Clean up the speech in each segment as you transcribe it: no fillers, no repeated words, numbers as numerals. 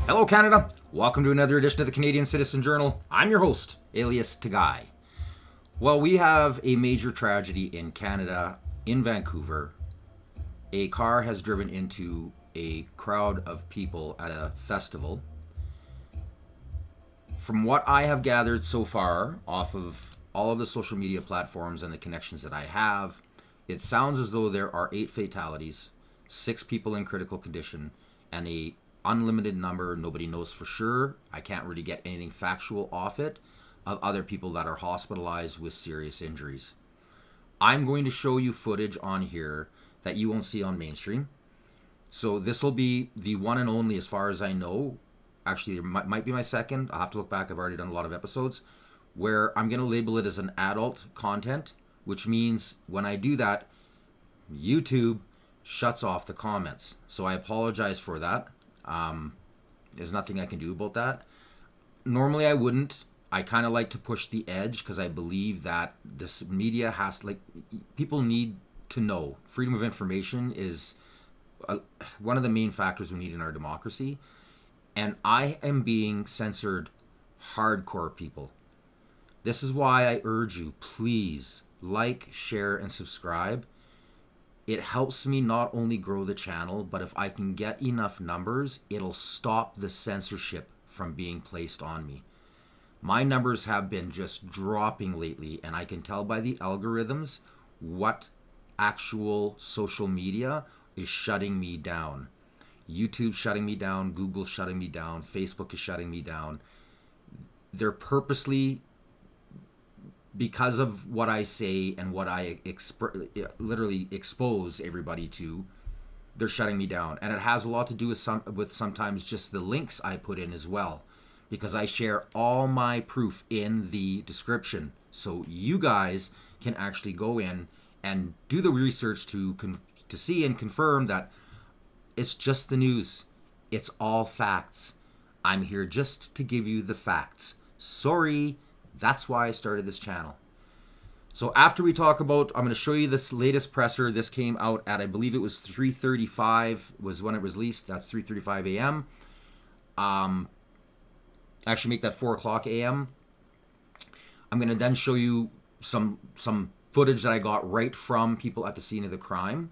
Hello Canada, welcome to another edition of the Canadian Citizen Journal. I'm your host, alias Tagai. Well, we have a major tragedy in Canada, in Vancouver. A car has driven into a crowd of people at a festival. From what I have gathered so far off of all of the social media platforms and the connections that I have, it sounds as though there are 8 fatalities, 6 people in critical condition, and a unlimited number, nobody knows for sure, I can't really get anything factual off it, of other people that are hospitalized with serious injuries. I'm going to show you footage on here that you won't see on mainstream. So this will be the one and only, as far as I know, actually it might be my second, I'll have to look back, I've already done a lot of episodes, where I'm going to label it as an adult content, which means when I do that, YouTube shuts off the comments. So I apologize for that. There's nothing I can do about that. Normally I wouldn't. I kind of like to push the edge because I believe that this media has, people need to know. Freedom of information is one of the main factors we need in our democracy. And I am being censored hardcore, people. This is why I urge you, please like, share, and subscribe. It helps me not only grow the channel, but if I can get enough numbers, it'll stop the censorship from being placed on me. My numbers have been just dropping lately, and I can tell by the algorithms what actual social media is shutting me down. YouTube shutting me down, Google shutting me down, Facebook is shutting me down. They're purposely, because of what I say and what I literally expose everybody to, they're shutting me down. And it has a lot to do with sometimes just the links I put in as well, because I share all my proof in the description. So you guys can actually go in and do the research to see and confirm that it's just the news. It's all facts. I'm here just to give you the facts. Sorry. That's why I started this channel. So after we talk about, I'm going to show you this latest presser. This came out at, I believe it was 3:35 was when it was released. That's 3:35 a.m. Actually make that 4 o'clock a.m. I'm going to then show you some footage that I got right from people at the scene of the crime.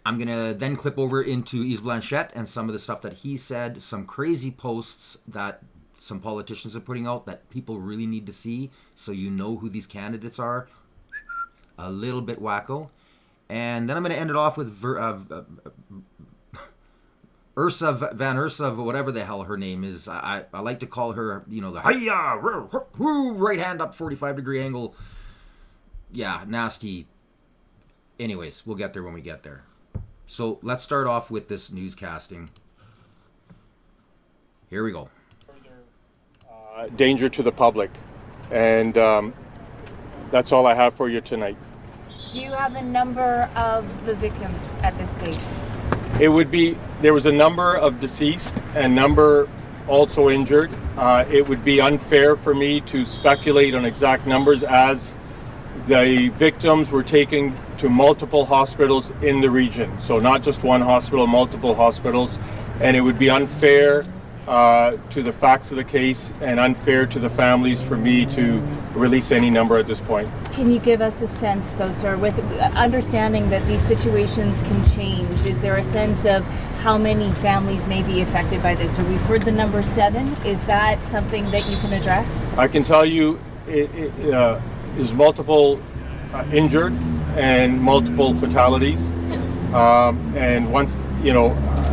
I'm going to then clip over into Yves Blanchette and some of the stuff that he said, some crazy posts that some politicians are putting out that people really need to see, so you know who these candidates are. A little bit wacko. And then I'm going to end it off with Ursula, whatever the hell her name is. I like to call her, the hi-ya, right hand up 45-degree angle. Yeah, nasty. Anyways, we'll get there when we get there. So let's start off with this newscasting. Here we go. Danger to the public, and that's all I have for you tonight. Do you have a number of the victims at this stage? There was a number of deceased and number also injured. It would be unfair for me to speculate on exact numbers, as the victims were taken to multiple hospitals in the region. So not just one hospital, multiple hospitals, and it would be unfair to the facts of the case and unfair to the families for me to release any number at this point. Can you give us a sense, though, sir, with understanding that these situations can change? Is there a sense of how many families may be affected by this? Or we've heard the number 7. Is that something that you can address? I can tell you it is multiple injured and multiple fatalities. And once,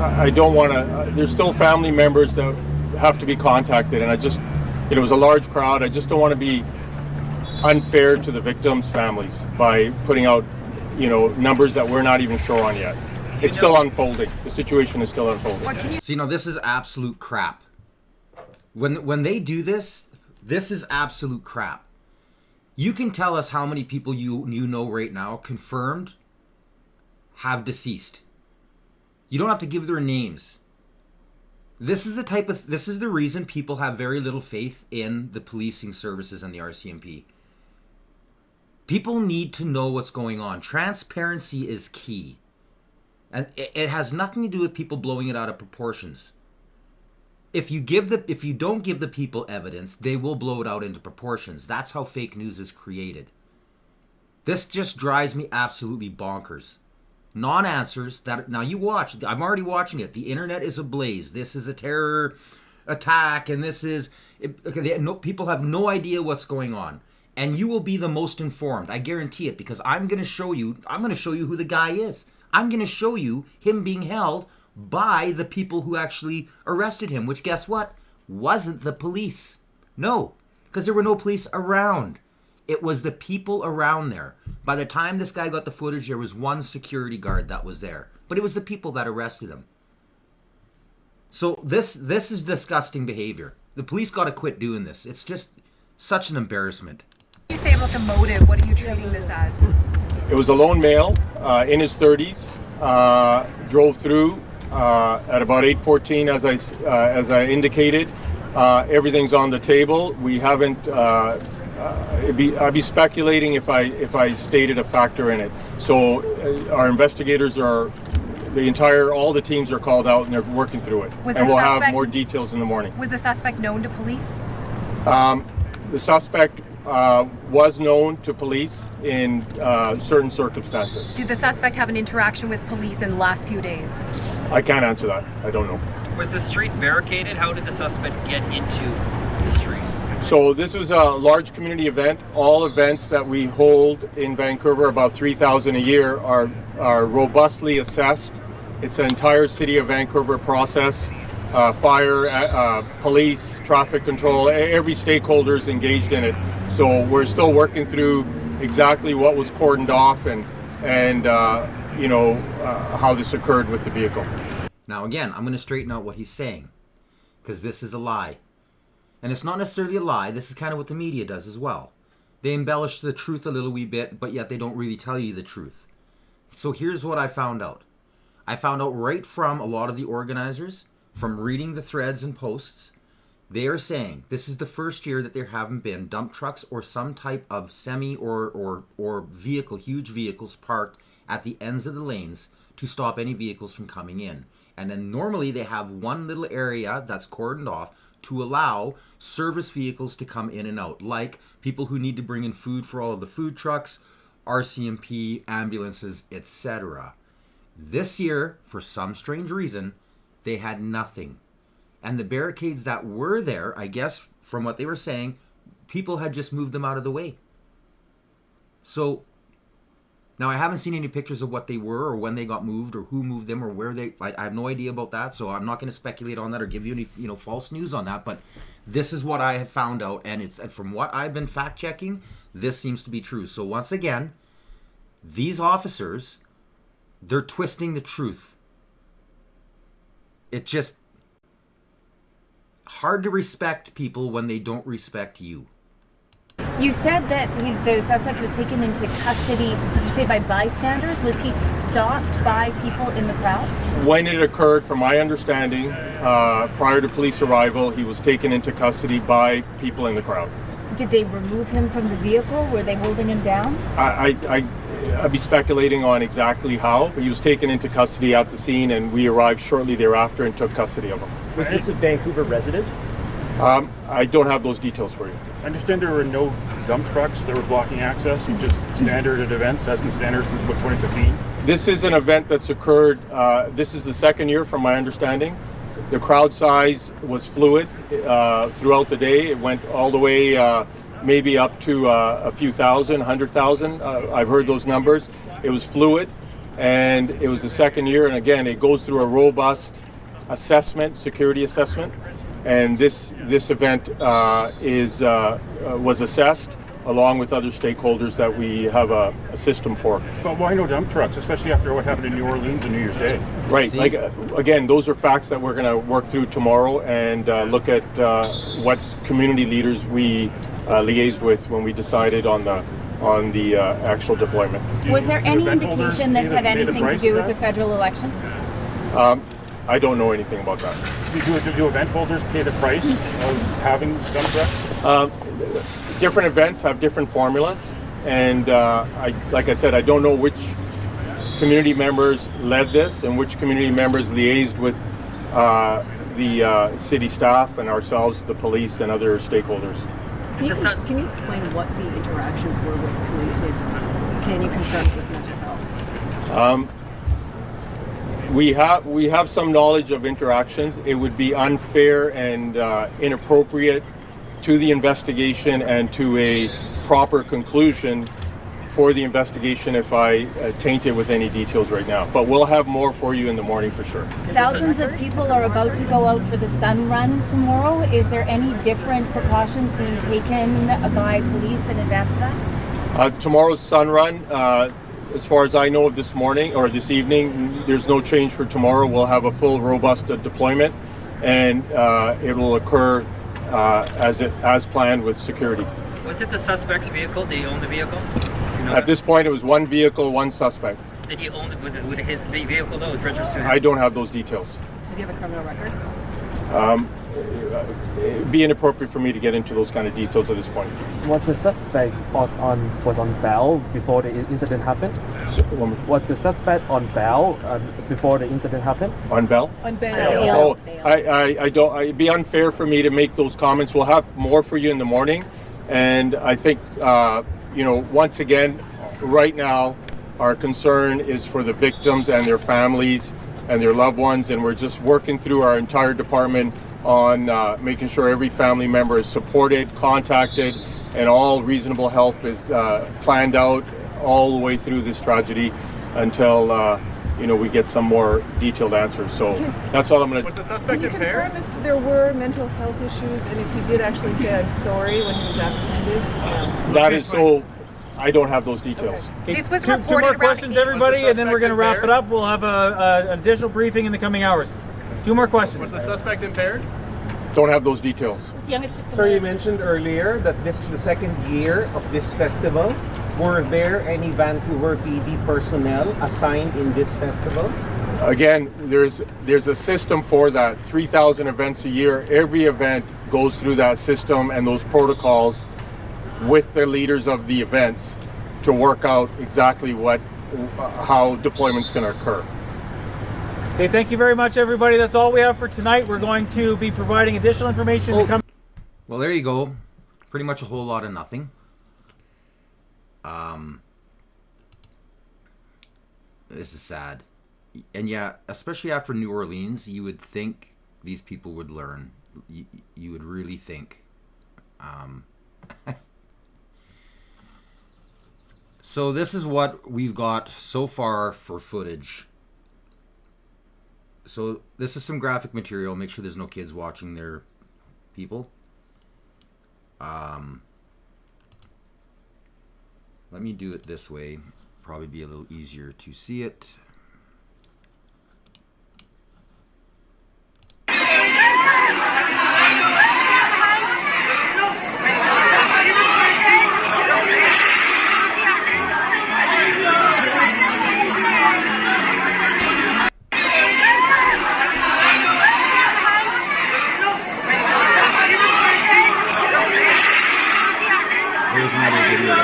I don't want to, there's still family members that have to be contacted, and it was a large crowd. I just don't want to be unfair to the victims' families by putting out, numbers that we're not even sure on yet. It's still unfolding. The situation is still unfolding. See, this is absolute crap. When they do this, this is absolute crap. You can tell us how many people you know right now confirmed have deceased. You don't have to give their names. This is the reason people have very little faith in the policing services and the RCMP. People need to know what's going on. Transparency is key. And it has nothing to do with people blowing it out of proportions. if you don't give the people evidence, they will blow it out into proportions. That's how fake news is created. This just drives me absolutely bonkers. Non-answers that now you watch. I'm already watching it. The internet is ablaze. This is a terror attack, and this is people have no idea what's going on, and you will be the most informed. I guarantee it, because I'm going to show you who the guy is. I'm going to show you him being held by the people who actually arrested him, which, guess what, wasn't the police. No, because there were no police around. It was the people around there. By the time this guy got the footage, there was one security guard that was there, but it was the people that arrested him. So this is disgusting behavior. The police got to quit doing this. It's just such an embarrassment. What do you say about the motive? What are you treating this as? It was a lone male in his 30s, drove through at about 8:14, as I indicated. Everything's on the table. We haven't. I'd be speculating if I stated a factor in it. So our investigators are. All the teams are called out and they're working through it. And we'll have more details in the morning. Was the suspect known to police? The suspect was known to police in certain circumstances. Did the suspect have an interaction with police in the last few days? I can't answer that. I don't know. Was the street barricaded? How did the suspect get into the street? So this was a large community event. All events that we hold in Vancouver, about 3,000 a year, are robustly assessed. It's an entire city of Vancouver process. Fire, police, traffic control, every stakeholder is engaged in it. So we're still working through exactly what was cordoned off and how this occurred with the vehicle. Now again, I'm going to straighten out what he's saying, because this is a lie. And it's not necessarily a lie. This is kind of what the media does as well. They embellish the truth a little wee bit, but yet they don't really tell you the truth. So here's what I found out. I found out right from a lot of the organizers, from reading the threads and posts, they are saying this is the first year that there haven't been dump trucks or some type of semi or vehicle, huge vehicles parked at the ends of the lanes to stop any vehicles from coming in. And then normally they have one little area that's cordoned off to allow service vehicles to come in and out, like people who need to bring in food for all of the food trucks, RCMP, ambulances, etc. This year, for some strange reason, they had nothing. And the barricades that were there, I guess from what they were saying, people had just moved them out of the way. So now I haven't seen any pictures of what they were or when they got moved or who moved them or where they. I have no idea about that, so I'm not going to speculate on that or give you any false news on that. But this is what I have found out, and it's from what I've been fact checking. This seems to be true. So once again, these officers, they're twisting the truth. It's just hard to respect people when they don't respect you. You said that the suspect was taken into custody, did you say by bystanders? Was he stopped by people in the crowd? When it occurred, from my understanding, prior to police arrival, he was taken into custody by people in the crowd. Did they remove him from the vehicle? Were they holding him down? I'd be speculating on exactly how, but he was taken into custody at the scene, and we arrived shortly thereafter and took custody of him. Was this a Vancouver resident? I don't have those details for you. I understand there were no dump trucks that were blocking access, and just standard at events, has been standard since about 2015. This is an event that's occurred, this is the second year from my understanding. The crowd size was fluid throughout the day. It went all the way maybe up to a few thousand, 100,000. I've heard those numbers. It was fluid, and it was the second year, and again, it goes through a robust assessment, security assessment. And this event was assessed along with other stakeholders that we have a system for. But why no dump trucks, especially after what happened in New Orleans on New Year's Day? Right. Like again, those are facts that we're going to work through tomorrow and look at what community leaders we liaised with when we decided on the actual deployment. Was there any indication this had anything to do with the federal election? I don't know anything about that. Do event holders pay the price of having dump trucks? Different events have different formulas, and like I said, I don't know which community members led this and which community members liaised with the city staff and ourselves, the police and other stakeholders. Can you explain what the interactions were with the police? Can you confirm it was mental health? We have some knowledge of interactions. It would be unfair and inappropriate to the investigation and to a proper conclusion for the investigation if I taint it with any details right now. But we'll have more for you in the morning for sure. Thousands of people are about to go out for the sun run tomorrow. Is there any different precautions being taken by police in advance of that? Tomorrow's sun run, as far as I know of this morning or this evening, there's no change for tomorrow. We'll have a full, robust deployment, and it will occur as planned with security. Was it the suspect's vehicle? Did he own the vehicle? You know At this point, it was one vehicle, one suspect. Did he own it? Was it his vehicle though? It was registered to him? I don't have those details. Does he have a criminal record? It'd be inappropriate for me to get into those kind of details at this point. Was the suspect was on bail before the incident happened? So, Was the suspect on bail before the incident happened? on bail? On Oh, I don't. It'd be unfair for me to make those comments. We'll have more for you in the morning, and I think once again, right now, our concern is for the victims and their families and their loved ones, and we're just working through our entire department on making sure every family member is supported, contacted, and all reasonable help is planned out all the way through this tragedy until we get some more detailed answers. So that's all I'm going to. Was the suspect Can you impaired? confirm if there were mental health issues and if he did actually say I'm sorry when he was apprehended? That is so. I don't have those details. This was two reported more around questions, 8. everybody, and then we're going to wrap it impaired? up. We'll have an additional briefing in the coming hours. Two more questions. Was the suspect impaired? Don't have those details. Sir, you mentioned earlier that this is the second year of this festival. Were there any Vancouver PD personnel assigned in this festival? Again, there's a system for that. 3,000 events a year. Every event goes through that system and those protocols with the leaders of the events to work out exactly how deployment's going to occur. Okay, thank you very much, everybody. That's all we have for tonight. We're going to be providing additional information to come. Well, there you go. Pretty much a whole lot of nothing. This is sad. And yeah, especially after New Orleans, you would think these people would learn. You would really think. So this is what we've got so far for footage. So this is some graphic material. Make sure there's no kids watching their people. Let me do it this way. Probably be a little easier to see it. Here's another video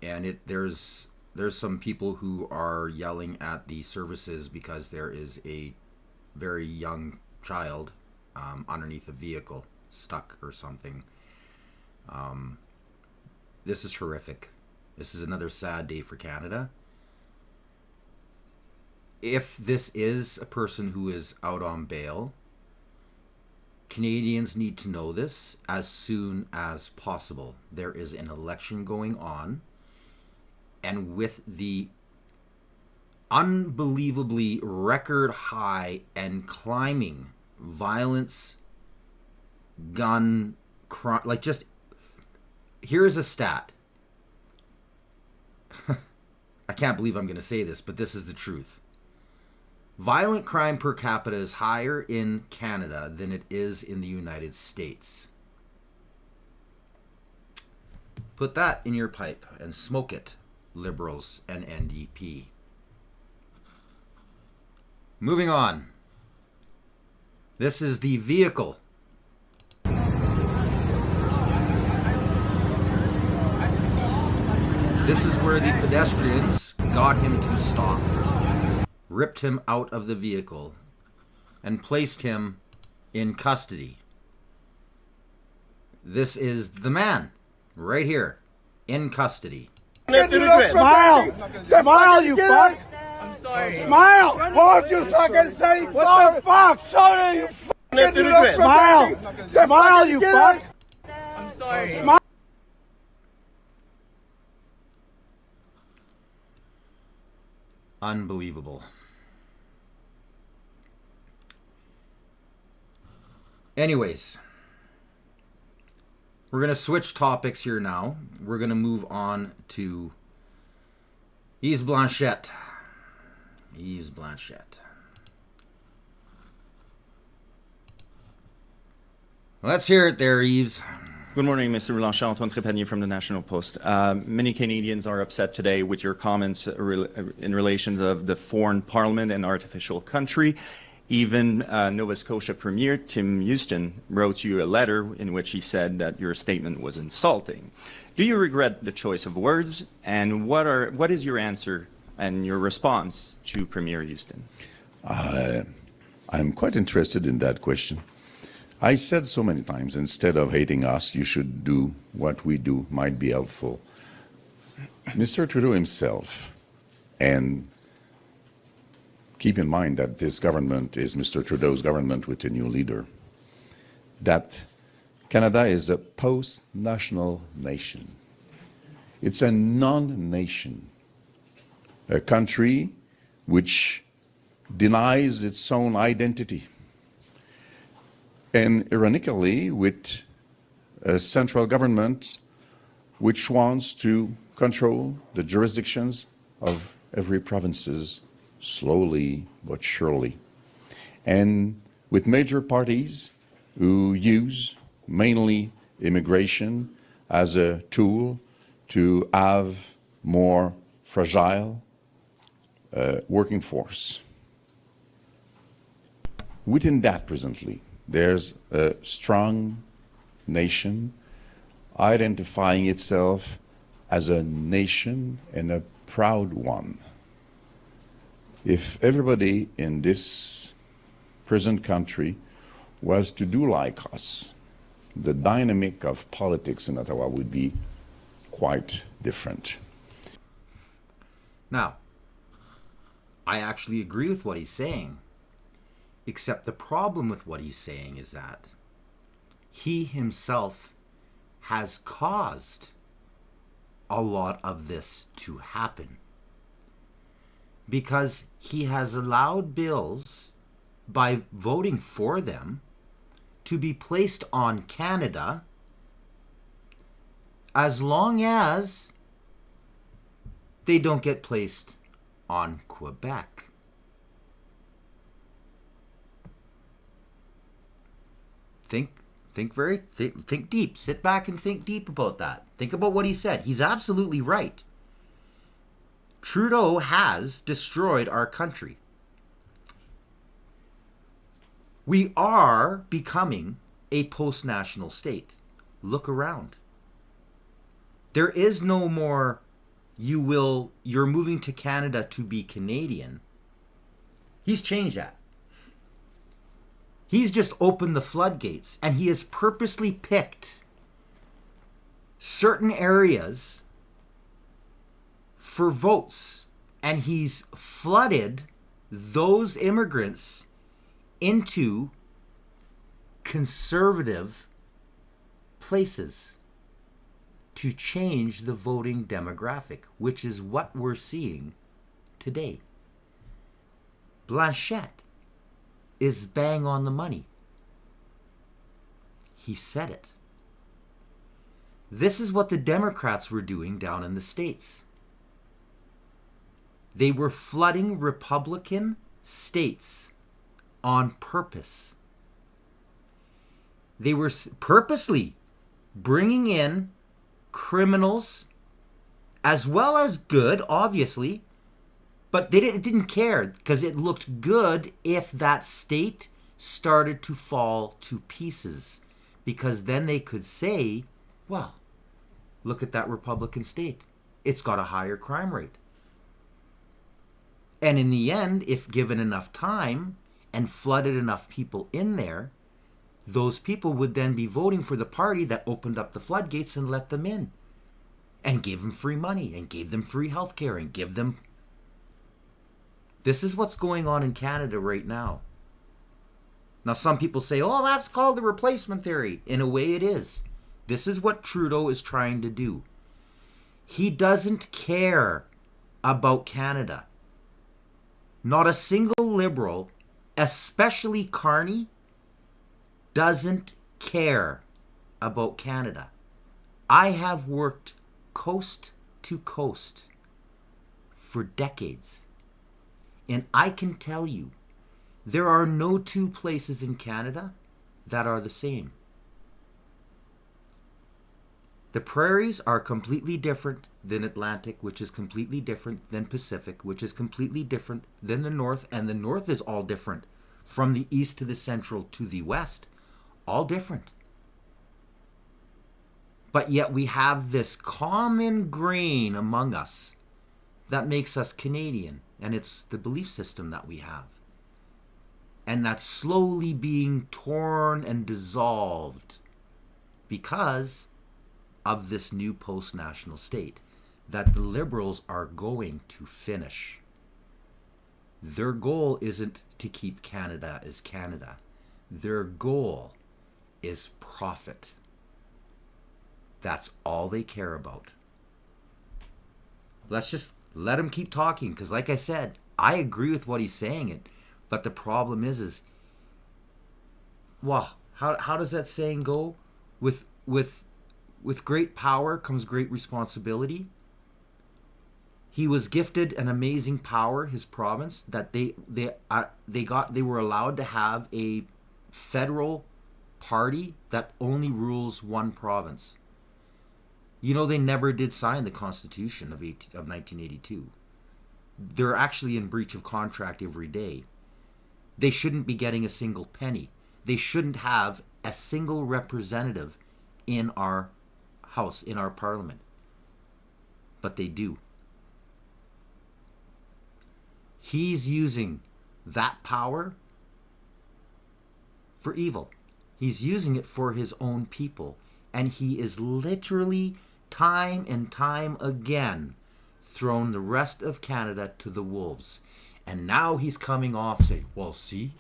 and there's some people who are yelling at the services because there is a very young child underneath a vehicle, stuck or something. This is horrific. This is another sad day for Canada. If this is a person who is out on bail, Canadians need to know this as soon as possible. There is an election going on, and with the unbelievably record high and climbing violence, gun, crime, like just, here's a stat. I can't believe I'm going to say this, but this is the truth. Violent crime per capita is higher in Canada than it is in the United States. Put that in your pipe and smoke it, Liberals and NDP. Moving on. This is the vehicle. This is where the pedestrians got him to stop. Ripped him out of the vehicle. and placed him in custody. This is the man right here in custody. Smile! Smile, you fuck! I'm sorry. Smile! What you fucking say? What the fuck? Sorry, you fuck! Smile! Smile, you fuck! I'm sorry. Smile! Unbelievable. Anyways, we're going to switch topics here now. We're going to move on to Yves Blanchette. Yves Blanchette. Let's hear it there, Yves. Good morning, Mr. Blanchette. Antoine Trépanier from the National Post. Many Canadians are upset today with your comments in relation to the foreign parliament and artificial country. Even Nova Scotia Premier Tim Houston wrote you a letter in which he said that your statement was insulting. Do you regret the choice of words, and what is your answer and your response to Premier Houston? I'm quite interested in that question. I said so many times, instead of hating us, you should do what we do, might be helpful. Mr. Trudeau himself, and keep in mind that this government is Mr. Trudeau's government with a new leader, that Canada is a post-national nation. It's a non-nation, a country which denies its own identity. And ironically, with a central government which wants to control the jurisdictions of every provinces slowly but surely. And with major parties who use mainly immigration as a tool to have more fragile working force. Within that presently, there's a strong nation identifying itself as a nation and a proud one. If everybody in this present country was to do like us, the dynamic of politics in Ottawa would be quite different. Now, I actually agree with what he's saying, except the problem with what he's saying is that he himself has caused a lot of this to happen, because he has allowed bills, by voting for them, to be placed on Canada as long as they don't get placed on Quebec. Think deep. Sit back and think deep about that. Think about what he said. He's absolutely right. Trudeau has destroyed our country. We are becoming a post-national state. Look around. There is no more, you're moving to Canada to be Canadian. He's changed that. He's just opened the floodgates, and he has purposely picked certain areas for votes, and he's flooded those immigrants into conservative places to change the voting demographic, which is what we're seeing today. Blanchette is bang on the money. He said it. This is what the Democrats were doing down in the States. They were flooding Republican states on purpose. They were purposely bringing in criminals as well as good, obviously, but they didn't care because it looked good if that state started to fall to pieces, because then they could say, well, look at that Republican state. It's got a higher crime rate. And in the end, if given enough time, and flooded enough people in there, those people would then be voting for the party that opened up the floodgates and let them in and gave them free money and gave them free health care and give them... This is what's going on in Canada right now. Now, some people say, oh, that's called the replacement theory. In a way, it is. This is what Trudeau is trying to do. He doesn't care about Canada. Not a single Liberal, especially Carney, doesn't care about Canada. I have worked coast to coast for decades. And I can tell you, there are no two places in Canada that are the same. The prairies are completely different than Atlantic, which is completely different than Pacific, which is completely different than the North, and the North is all different. From the east to the central to the west, all different. But yet we have this common grain among us that makes us Canadian, and it's the belief system that we have. And that's slowly being torn and dissolved because of this new post-national state that the Liberals are going to finish. Their goal isn't to keep Canada as Canada. Their goal is profit. That's all they care about. Let's just let him keep talking, because like I said, I agree with what he's saying, but the problem is well, how does that saying go? With great power comes great responsibility. He was gifted an amazing power, his province, that they were allowed to have a federal party that only rules one province. You know, they never did sign the Constitution of 1982. They're actually in breach of contract every day. They shouldn't be getting a single penny. They shouldn't have a single representative in our house, in our parliament. But they do. He's using that power for evil. He's using it for his own people. And he is literally, time and time again, thrown the rest of Canada to the wolves. And now he's coming off saying, well, see,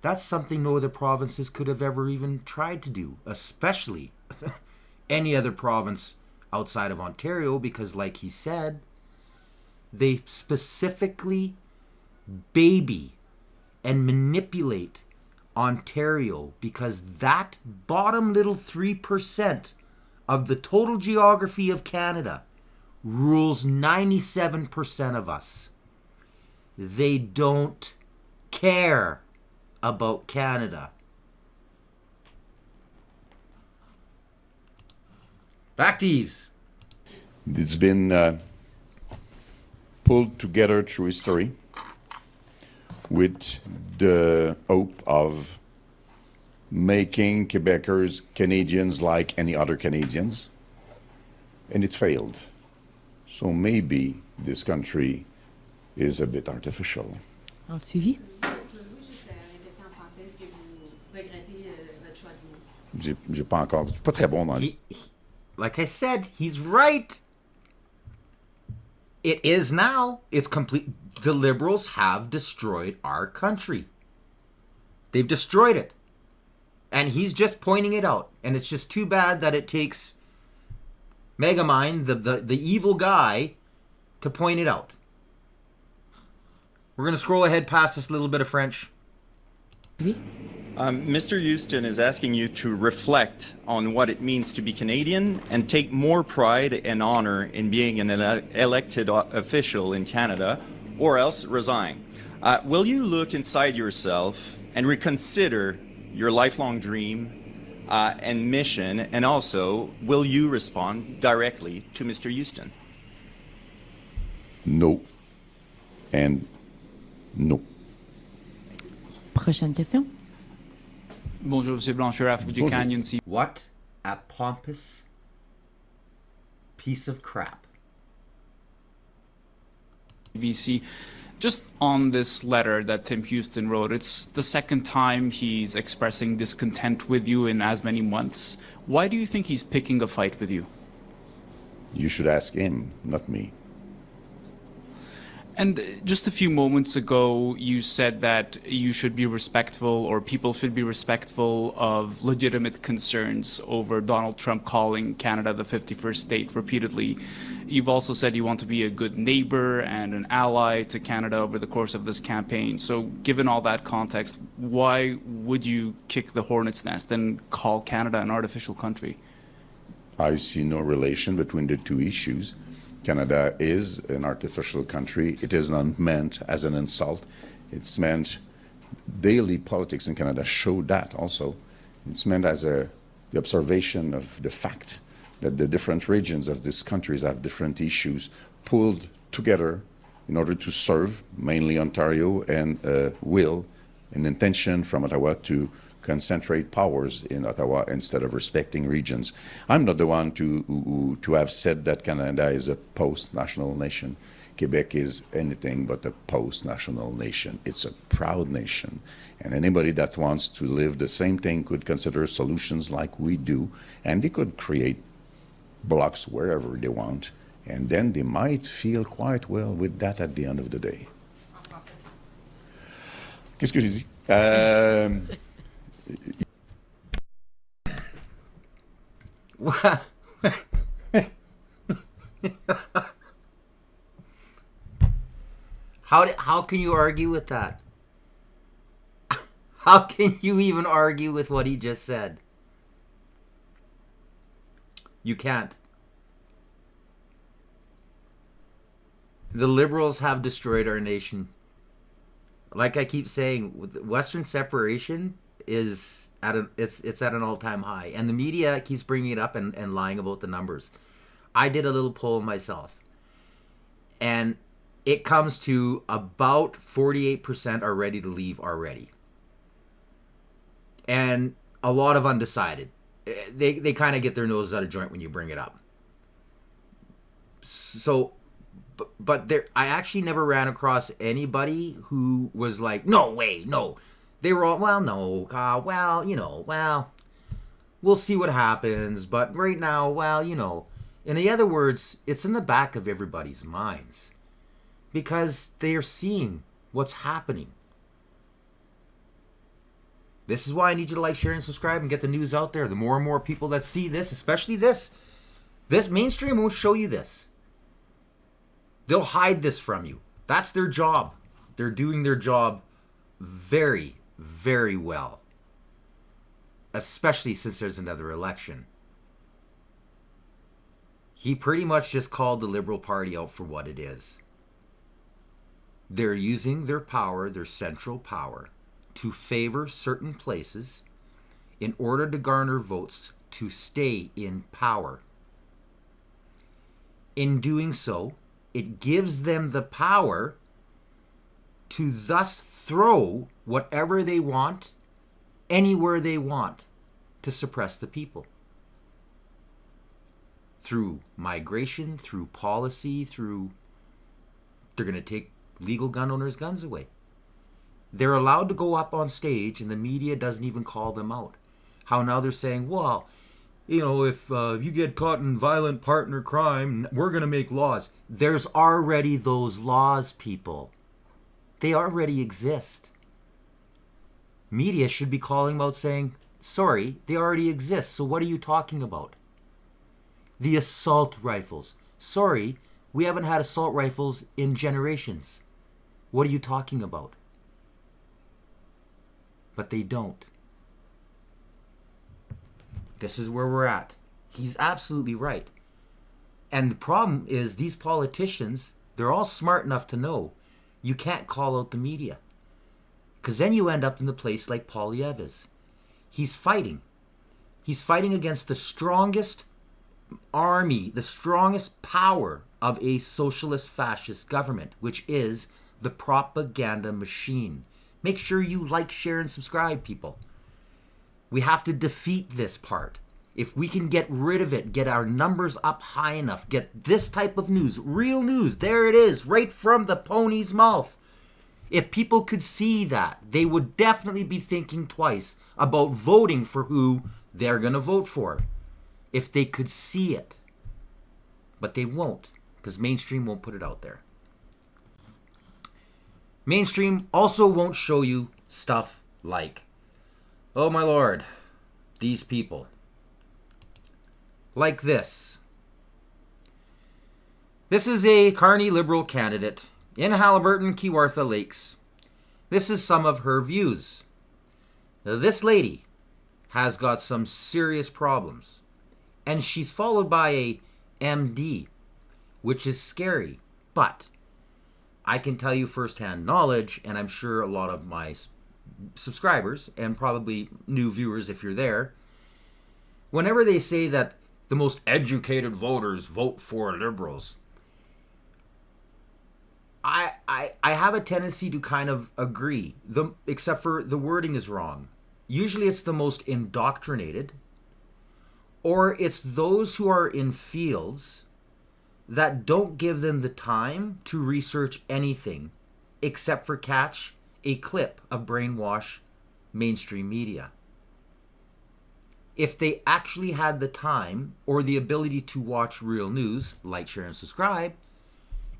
that's something no other provinces could have ever even tried to do, especially any other province outside of Ontario, because like he said, they specifically baby and manipulate Ontario because that bottom little 3% of the total geography of Canada rules 97% of us. They don't care about Canada. Back to Yves. It's been pulled together through history with the hope of making Quebecers Canadians like any other Canadians, and it failed. So maybe this country is a bit artificial. En suivi? J'ai pas encore, pas très bon dans Like I said, he's right. It is now. It's complete. The Liberals have destroyed our country. They've destroyed it. And he's just pointing it out. And it's just too bad that it takes Megamind, the evil guy, to point it out. We're going to scroll ahead past this little bit of French. Mr. Houston is asking you to reflect on what it means to be Canadian and take more pride and honor in being an elected official in Canada, or else resign. Will you look inside yourself and reconsider your lifelong dream and mission, and also will you respond directly to Mr. Houston? No. And no. Prochaine question. Bonjour, Monsieur Blanchette du Canyon. What a pompous piece of crap. CBC. Just on this letter that Tim Houston wrote, it's the second time he's expressing discontent with you in as many months. Why do you think he's picking a fight with you? You should ask him, not me. And just a few moments ago, you said that you should be respectful, or people should be respectful of legitimate concerns over Donald Trump calling Canada the 51st state repeatedly. You've also said you want to be a good neighbor and an ally to Canada over the course of this campaign. So given all that context, why would you kick the hornet's nest and call Canada an artificial country? I see no relation between the two issues. Canada is an artificial country. It is not meant as an insult. It's meant, daily politics in Canada show that also. It's meant as the observation of the fact that the different regions of these countries have different issues pulled together in order to serve, mainly Ontario, and will, an intention from Ottawa to concentrate powers in Ottawa instead of respecting regions. I'm not the one to have said that Canada is a post-national nation. Quebec is anything but a post-national nation. It's a proud nation. And anybody that wants to live the same thing could consider solutions like we do, and they could create blocks wherever they want, and then they might feel quite well with that at the end of the day. Qu'est-ce que j'ai dit? How can you argue with that? How can you even argue with what he just said? You can't. The Liberals have destroyed our nation. Like I keep saying, Western separation is at an all-time high, and the media keeps bringing it up and lying about the numbers. I did a little poll myself, and it comes to about 48% are ready to leave already, and a lot of undecided. They kind of get their noses out of joint when you bring it up. So. But I actually never ran across anybody who was like, no way, no. They were all, well, no, we'll see what happens. But right now, in other words, it's in the back of everybody's minds because they are seeing what's happening. This is why I need you to like, share, and subscribe and get the news out there. The more and more people that see this, especially this mainstream won't show you this. They'll hide this from you. That's their job. They're doing their job very, very well. Especially since there's another election. He pretty much just called the Liberal Party out for what it is. They're using their power, their central power, to favor certain places in order to garner votes to stay in power. In doing so, it gives them the power to thus throw whatever they want, anywhere they want, to suppress the people. Through migration, through policy, they're going to take legal gun owners' guns away. They're allowed to go up on stage and the media doesn't even call them out. How now they're saying, well, if you get caught in violent partner crime, we're going to make laws. There's already those laws, people. They already exist. Media should be calling them out saying, sorry, they already exist, so what are you talking about? The assault rifles. Sorry, we haven't had assault rifles in generations. What are you talking about? But they don't. This is where we're at. He's absolutely right. And the problem is these politicians, they're all smart enough to know you can't call out the media. Because then you end up in the place like Poilievre is. He's fighting. He's fighting against the strongest army, the strongest power of a socialist fascist government, which is the propaganda machine. Make sure you like, share, and subscribe, people. We have to defeat this part. If we can get rid of it, get our numbers up high enough, get this type of news, real news, there it is, right from the pony's mouth. If people could see that, they would definitely be thinking twice about voting for who they're going to vote for. If they could see it. But they won't, because mainstream won't put it out there. Mainstream also won't show you stuff like, oh my lord, these people. Like this. This is a Carney Liberal candidate in Haliburton, Keewartha Lakes. This is some of her views. Now, this lady has got some serious problems. And she's followed by a MD, which is scary. But I can tell you firsthand knowledge, and I'm sure a lot of my subscribers, and probably new viewers if you're there, whenever they say that the most educated voters vote for Liberals, I have a tendency to kind of agree, except for the wording is wrong. Usually it's the most indoctrinated, or it's those who are in fields that don't give them the time to research anything except for catch a clip of brainwash mainstream media. If they actually had the time or the ability to watch real news, like, share, and subscribe,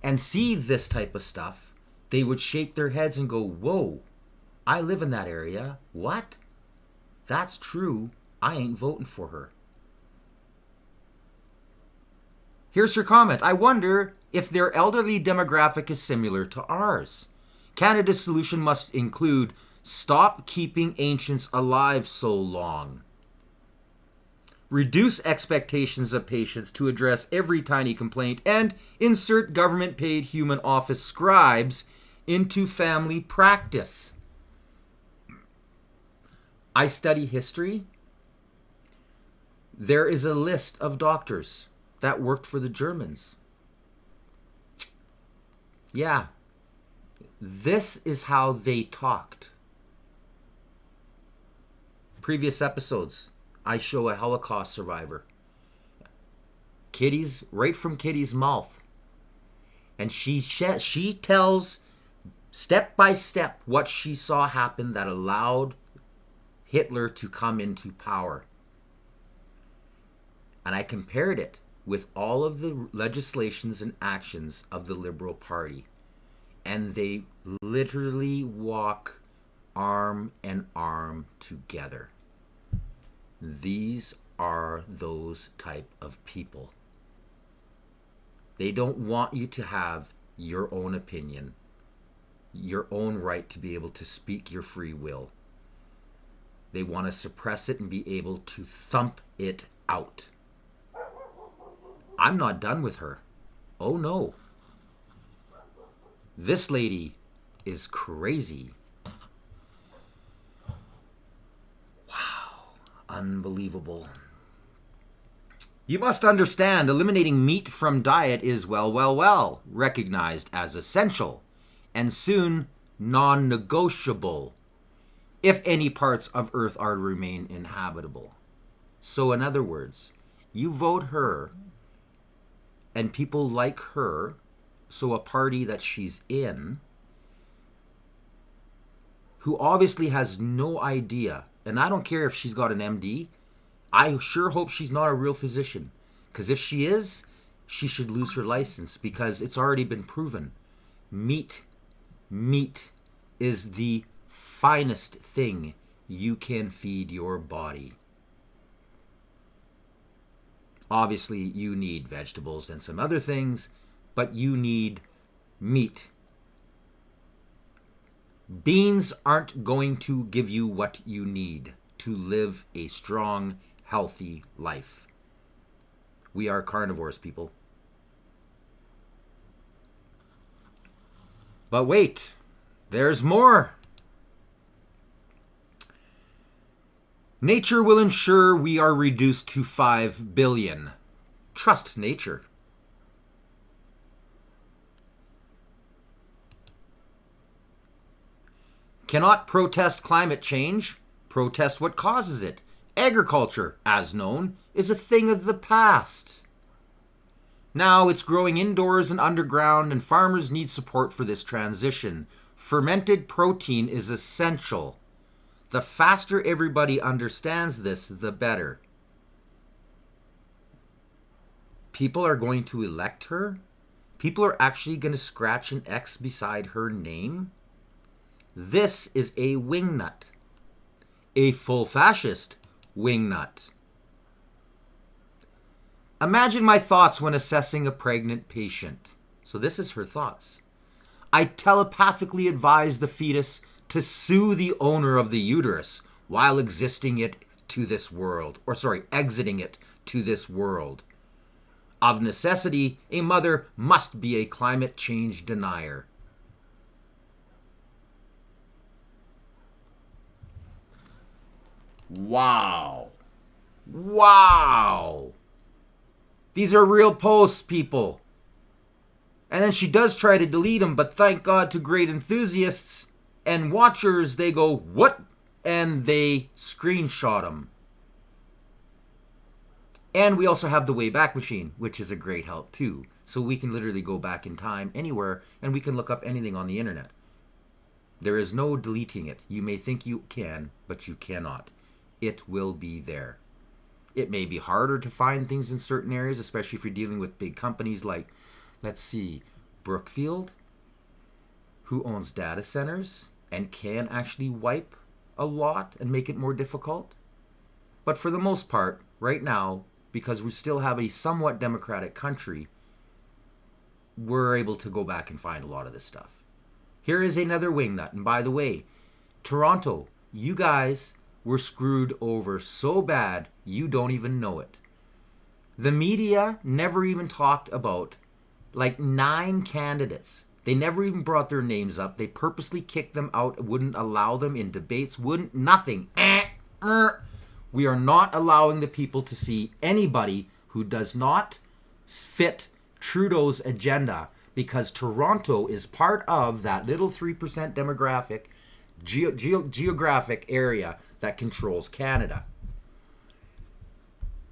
and see this type of stuff, they would shake their heads and go, whoa, I live in that area. What? That's true. I ain't voting for her. Here's her comment. I wonder if their elderly demographic is similar to ours. Canada's solution must include stop keeping ancients alive so long. Reduce expectations of patients to address every tiny complaint, and insert government-paid human office scribes into family practice. I study history. There is a list of doctors that worked for the Germans. Yeah. This is how they talked. Previous episodes, I show a Holocaust survivor. Kitty's, right from Kitty's mouth. And she tells step by step what she saw happen that allowed Hitler to come into power. And I compared it with all of the legislations and actions of the Liberal Party. And they literally walk arm in arm together. These are those type of people. They don't want you to have your own opinion, your own right to be able to speak your free will. They want to suppress it and be able to thump it out. I'm not done with her. Oh no. This lady is crazy. Unbelievable. You must understand, eliminating meat from diet is well, recognized as essential and soon non-negotiable if any parts of Earth are to remain inhabitable. So in other words, you vote her and people like her, so a party that she's in, who obviously has no idea. And I don't care if she's got an MD. I sure hope she's not a real physician. Because if she is, she should lose her license, because it's already been proven. Meat is the finest thing you can feed your body. Obviously, you need vegetables and some other things, but you need meat. Beans aren't going to give you what you need to live a strong, healthy life. We are carnivores, people. But wait, there's more. Nature will ensure we are reduced to 5 billion. Trust nature. Cannot protest climate change. Protest what causes it. Agriculture, as known, is a thing of the past. Now it's growing indoors and underground, and farmers need support for this transition. Fermented protein is essential. The faster everybody understands this, the better. People are going to elect her. People are actually going to scratch an X beside her name. This is a wingnut. A full fascist wingnut. Imagine my thoughts when assessing a pregnant patient. So this is her thoughts. I telepathically advise the fetus to sue the owner of the uterus while exiting it to this world. Exiting it to this world. Of necessity, a mother must be a climate change denier. Wow. Wow. These are real posts, people. And then she does try to delete them, but thank God to great enthusiasts and watchers, they go, what? And they screenshot them. And we also have the Wayback Machine, which is a great help too. So we can literally go back in time anywhere and we can look up anything on the internet. There is no deleting it. You may think you can, but you cannot. It will be there. It may be harder to find things in certain areas, especially if you're dealing with big companies like, let's see, Brookfield, who owns data centers and can actually wipe a lot and make it more difficult. But for the most part, right now, because we still have a somewhat democratic country, we're able to go back and find a lot of this stuff. Here is another wingnut. And by the way, Toronto, you guys were screwed over so bad, you don't even know it. The media never even talked about like 9 candidates. They never even brought their names up. They purposely kicked them out, wouldn't allow them in debates, nothing. We are not allowing the people to see anybody who does not fit Trudeau's agenda, because Toronto is part of that little 3% demographic, geographic area that controls Canada.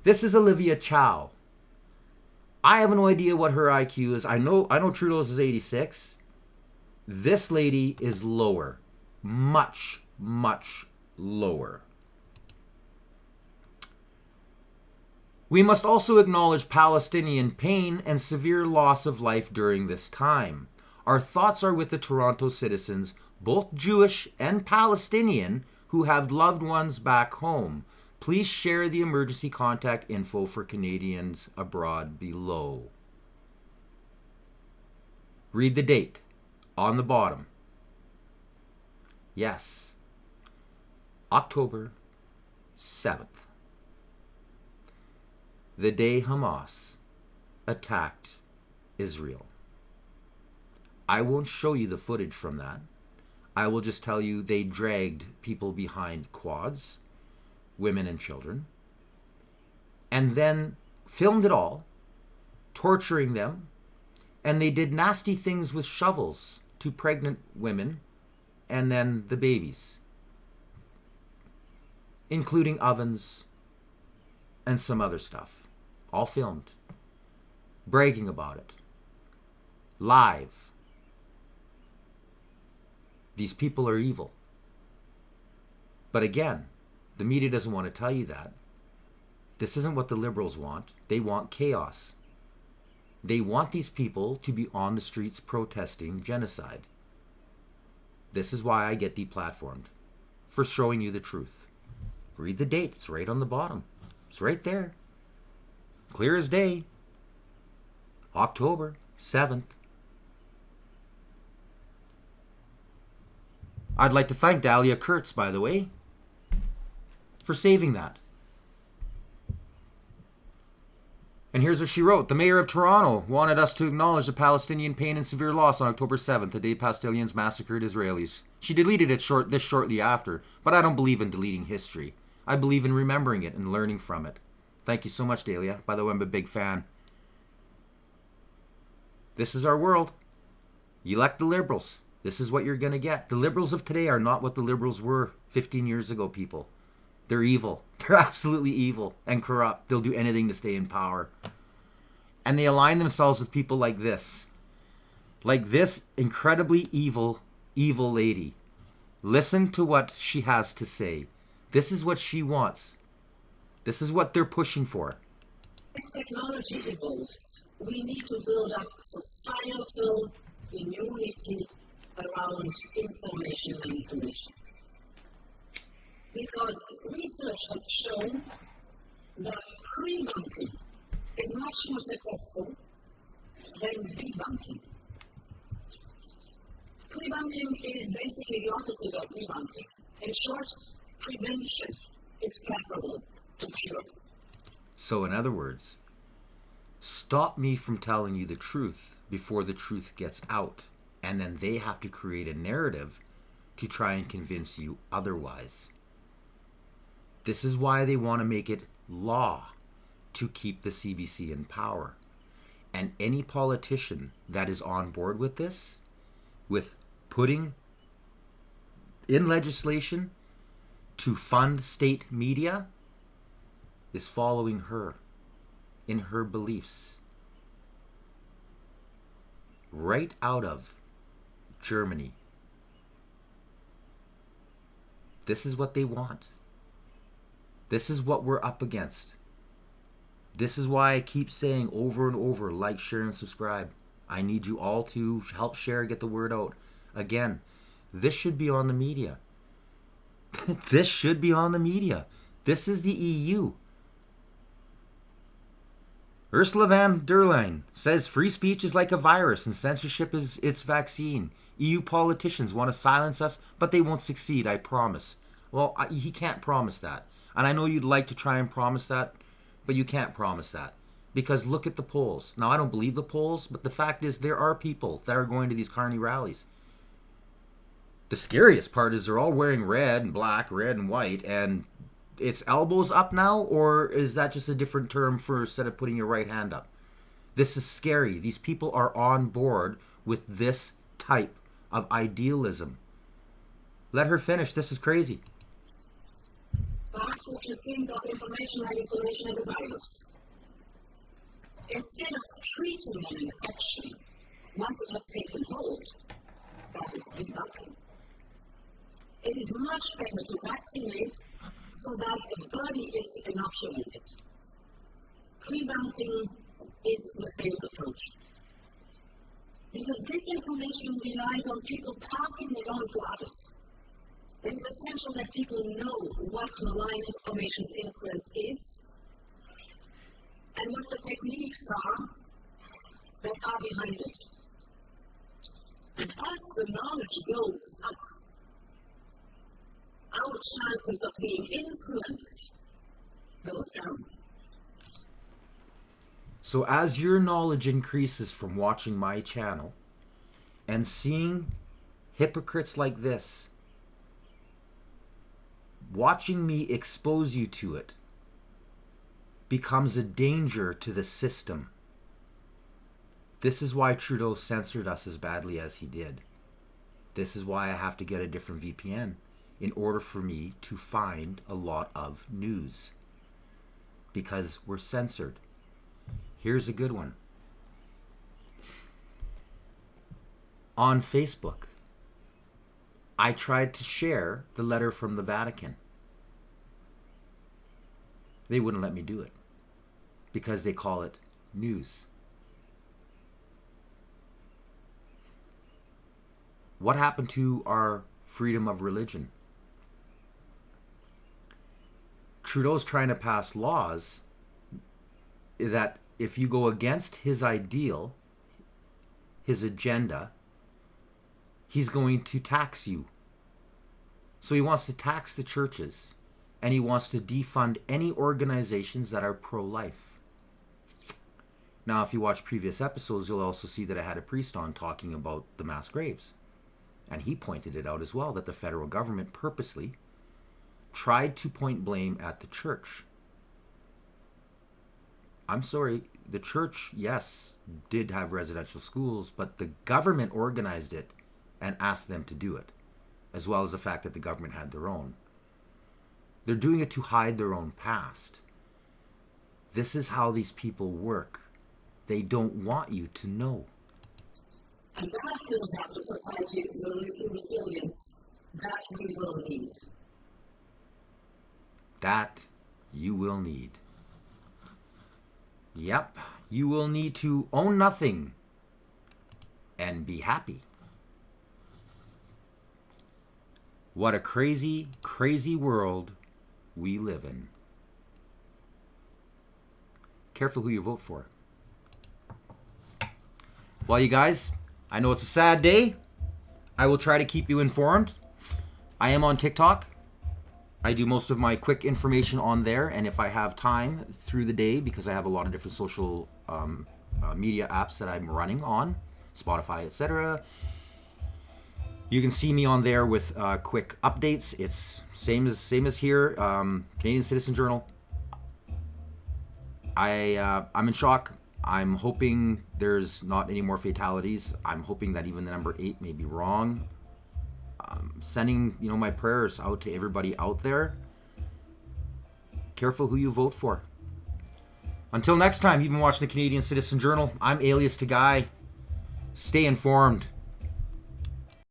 This is Olivia Chow. I have no idea what her IQ is. I know Trudeau's is 86. This lady is lower. Much, much lower. We must also acknowledge Palestinian pain and severe loss of life during this time. Our thoughts are with the Toronto citizens, both Jewish and Palestinian, who have loved ones back home. Please share the emergency contact info for Canadians abroad below. Read the date on the bottom. Yes, October 7th. The day Hamas attacked Israel. I won't show you the footage from that. I will just tell you they dragged people behind quads, women and children, and then filmed it all, torturing them, and they did nasty things with shovels to pregnant women and then the babies, including ovens and some other stuff. All filmed, bragging about it, live. These people are evil. But again, the media doesn't want to tell you that. This isn't what the Liberals want. They want chaos. They want these people to be on the streets protesting genocide. This is why I get deplatformed, for showing you the truth. Read the date. It's right on the bottom. It's right there. Clear as day. October 7th. I'd like to thank Dahlia Kurtz, by the way, for saving that. And here's what she wrote. The mayor of Toronto wanted us to acknowledge the Palestinian pain and severe loss on October 7th, the day Palestinians massacred Israelis. She deleted it shortly after, but I don't believe in deleting history. I believe in remembering it and learning from it. Thank you so much, Dahlia. By the way, I'm a big fan. This is our world. You elect the Liberals. This is what you're going to get. The Liberals of today are not what the Liberals were 15 years ago, people. They're evil. They're absolutely evil and corrupt. They'll do anything to stay in power. And they align themselves with people like this. Like this incredibly evil evil lady. Listen to what she has to say. This is what she wants. This is what they're pushing for. As technology evolves, we need to build up societal immunity around information manipulation. Because research has shown that pre-bunking is much more successful than debunking. Pre-bunking is basically the opposite of debunking. In short, prevention is preferable to cure. So in other words, stop me from telling you the truth before the truth gets out, and then they have to create a narrative to try and convince you otherwise. This is why they want to make it law to keep the CBC in power. And any politician that is on board with this, with putting in legislation to fund state media, is following her in her beliefs. Right out of Germany. This is what they want. This is what we're up against. This is why I keep saying over and over, like, share, and subscribe. I need you all to help share, get the word out. Again, this should be on the media. This should be on the media. This is the EU. Ursula von der Leyen says free speech is like a virus and censorship is its vaccine. EU politicians want to silence us, but they won't succeed, I promise. Well, he can't promise that. And I know you'd like to try and promise that, but you can't promise that. Because look at the polls. Now, I don't believe the polls, but the fact is there are people that are going to these carny rallies. The scariest part is they're all wearing red and black, red and white, and it's elbows up now, or is that just a different term for instead of putting your right hand up? This is scary. These people are on board with this type of idealism. Let her finish. This is crazy. Perhaps if you think of information manipulation as a virus, instead of treating an infection once it has taken hold, that is debunking. It is much better to vaccinate so that the body is inoculated. Pre-bunking is the same approach. Because disinformation relies on people passing it on to others. It is essential that people know what malign information's influence is and what the techniques are that are behind it. And as the knowledge goes up, our chances of being influenced goes down. So as your knowledge increases from watching my channel and seeing hypocrites like this, watching me expose you to it becomes a danger to the system. This is why Trudeau censored us as badly as he did. This is why I have to get a different VPN in order for me to find a lot of news. Because we're censored. Here's a good one. On Facebook, I tried to share the letter from the Vatican. They wouldn't let me do it because they call it news. What happened to our freedom of religion? Trudeau's trying to pass laws that if you go against his ideal, his agenda, he's going to tax you. So he wants to tax the churches, and he wants to defund any organizations that are pro-life. Now, if you watch previous episodes, you'll also see that I had a priest on talking about the mass graves. And he pointed it out as well, that the federal government purposely tried to point blame at the church. I'm sorry, the church, yes, did have residential schools, but the government organized it and asked them to do it, as well as the fact that the government had their own. They're doing it to hide their own past. This is how these people work. They don't want you to know. And that builds up the society resilience that we will need. That you will need. Yep, you will need to own nothing and be happy. What a crazy, crazy world we live in. Careful who you vote for. Well, you guys, I know it's a sad day. I will try to keep you informed. I am on TikTok. I do most of my quick information on there, and if I have time through the day, because I have a lot of different social media apps that I'm running on, Spotify, etc., you can see me on there with quick updates. It's same as here. Canadian Citizen Journal. I'm in shock. I'm hoping there's not any more fatalities. I'm hoping that even the number 8 may be wrong. Sending my prayers out to everybody out there. Careful who you vote for. Until next time, you've been watching the Canadian Citizen Journal. I'm Alias to Guy. Stay informed.